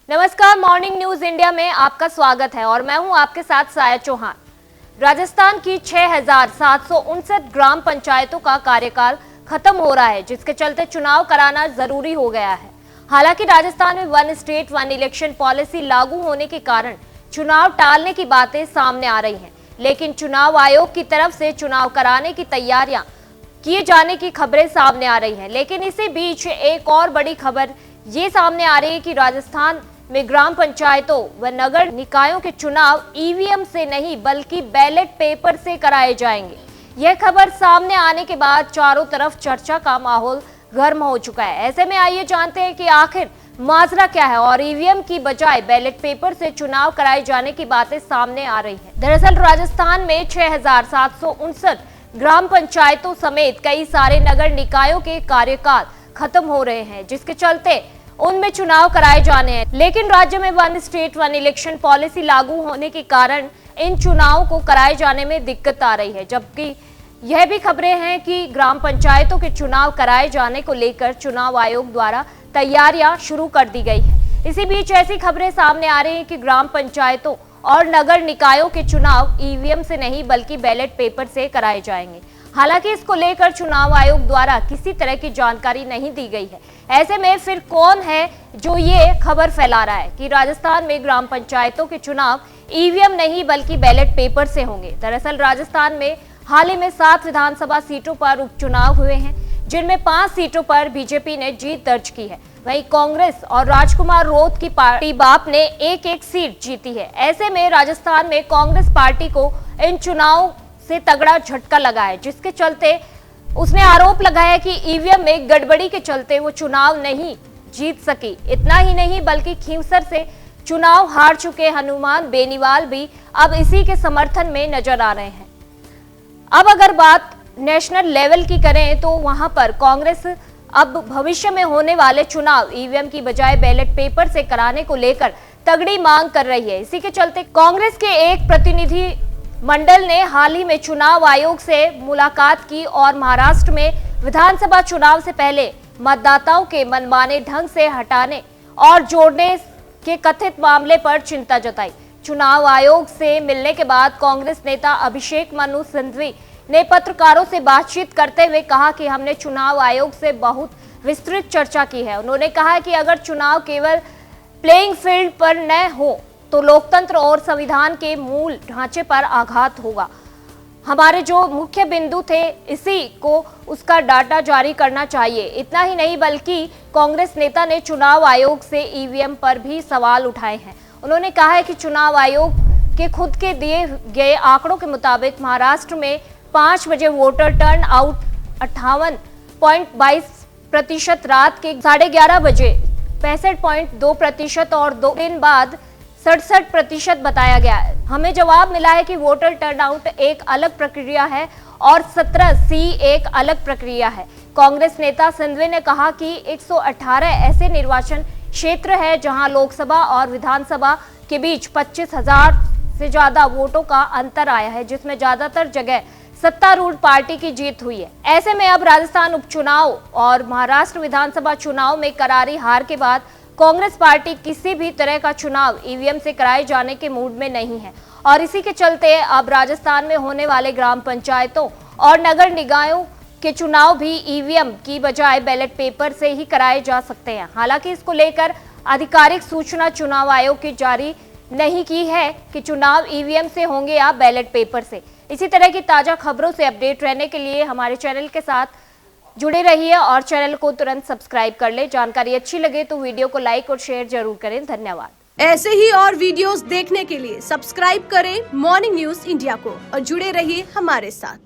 नमस्कार, morning news India में आपका स्वागत है और मैं हूं आपके साथ साया चौहान। राजस्थान की 6,759 ग्राम पंचायतों का कार्यकाल खत्म हो रहा है, जिसके चलते चुनाव कराना जरूरी हो गया है। हालांकि राजस्थान में one state one election policy लागू होने के कारण चुनाव टालने की बातें सामने आ रही हैं, लेकिन चुनाव आयोग की तरफ से चुनाव कराने की तैयारियां किए जाने की खबरें सामने आ रही हैं। लेकिन इसी बीच एक और बड़ी खबर ये सामने आ रही है कि राजस्थान में ग्राम पंचायतों व नगर निकायों के चुनाव ईवीएम से नहीं बल्कि बैलेट पेपर से कराए जाएंगे। यह खबर सामने आने के बाद चारों तरफ चर्चा का माहौल गर्म हो चुका है। ऐसे में आइए जानते हैं कि आखिर माजरा क्या है और ईवीएम की बजाय बैलेट पेपर से चुनाव कराए जाने की बातें सामने आ रही हैं। दरअसल राजस्थान में 6,759 ग्राम पंचायतों समेत कई सारे नगर निकायों के कार्यकाल खत्म हो रहे हैं, जिसके चलते उनमें चुनाव कराए जाने हैं। लेकिन राज्य में one state one election policy लागू होने के कारण इन चुनावों को कराए जाने में दिक्कत आ रही है, जबकि यह भी खबरें हैं कि ग्राम पंचायतों के चुनाव कराए जाने को लेकर चुनाव आयोग द्वारा तैयारियां शुरू कर दी गई है। इसी बीच ऐसी खबरें सामने आ रही हैं कि ग्राम पंचायतों और नगर निकायों के चुनाव ईवीएम से नहीं बल्कि बैलेट पेपर से कराए जाएंगे। हालांकि इसको लेकर चुनाव आयोग द्वारा किसी तरह की जानकारी नहीं दी गई है। ऐसे में फिर कौन है जो ये खबर फैला रहा है कि राजस्थान में ग्राम पंचायतों के चुनाव ईवीएम नहीं बल्कि बैलेट पेपर से होंगे? दरअसल राजस्थान में हाल ही में 7 विधानसभा सीटों पर उपचुनाव हुए हैं, जिनमें 5 सीटों पर बीजेपी ने जीत दर्ज की है। वहीं कांग्रेस और राजकुमार रोत की पार्टी बाप ने एक सीट जीती है। ऐसे में राजस्थान में कांग्रेस पार्टी को इन चुनाव से तगड़ा झटका लगा है, जिसके चलते उसने आरोप लगाया कि ईवीएम में गड़बड़ी के चलते वो चुनाव नहीं जीत सकी। इतना ही नहीं बल्कि खींवसर से चुनाव हार चुके हनुमान बेनीवाल भी अब इसी के समर्थन में नजर आ रहे हैं। अब अगर बात नेशनल लेवल की करें तो वहां पर कांग्रेस अब भविष्य में होने वाले चुनाव ईवीएम की बजाय बैलेट पेपर से कराने को लेकर तगड़ी मांग कर रही है। इसी के चलते कांग्रेस के एक प्रतिनिधि मंडल ने हाल ही में चुनाव आयोग से मुलाकात की और महाराष्ट्र में विधानसभा चुनाव से पहले मतदाताओं के मनमाने ढंग से हटाने और जोड़ने के कथित मामले पर चिंता जताई। चुनाव आयोग से मिलने के बाद कांग्रेस नेता अभिषेक मनु सिंघवी ने पत्रकारों से बातचीत करते हुए कहा कि हमने चुनाव आयोग से बहुत विस्तृत चर्चा की है। उन्होंने कहा कि अगर चुनाव केवल प्लेइंग फील्ड पर न हो तो लोकतंत्र और संविधान के मूल ढांचे पर आघात होगा। हमारे जो मुख्य बिंदु थे इसी को उसका डाटा जारी करना चाहिए। इतना ही नहीं बल्कि कांग्रेस नेता ने चुनाव आयोग से ईवीएम पर भी सवाल उठाए हैं। उन्होंने कहा है कि चुनाव आयोग के खुद के दिए गए आंकड़ों के मुताबिक महाराष्ट्र में 5 बजे वोटर टर्न आउट 58.22%, रात के 11:30 बजे 65.2% और 2 दिन बाद 67% बताया गया है। हमें जवाब मिला है कि वोटर टर्नआउट एक अलग प्रक्रिया है और 17C एक अलग प्रक्रिया है। कांग्रेस नेता सिंघवी ने कहा कि 118 ऐसे निर्वाचन क्षेत्र है जहां लोकसभा और विधानसभा के बीच 25,000 से ज्यादा वोटों का अंतर आया है, जिसमें ज्यादातर जगह सत्तारूढ़ पार्टी की जीत हुई है। ऐसे में अब राजस्थान उपचुनाव और महाराष्ट्र विधानसभा चुनाव में करारी हार के बाद कांग्रेस पार्टी किसी भी तरह का चुनाव ईवीएम से कराए जाने के मूड में नहीं है और इसी के चलते अब राजस्थान में होने वाले ग्राम पंचायतों और नगर निकायों के चुनाव भी ईवीएम की बजाय बैलेट पेपर से ही कराए जा सकते हैं। हालांकि इसको लेकर आधिकारिक सूचना चुनाव आयोग की जारी नहीं की है कि चुनाव ईवीएम से होंगे या बैलेट पेपर से। इसी तरह की ताजा खबरों से अपडेट रहने के लिए हमारे चैनल के साथ जुड़े रहिए और चैनल को तुरंत सब्सक्राइब कर ले। जानकारी अच्छी लगे तो वीडियो को लाइक और शेयर जरूर करें। धन्यवाद। ऐसे ही और वीडियोस देखने के लिए सब्सक्राइब करें मॉर्निंग न्यूज इंडिया को और जुड़े रहिए हमारे साथ।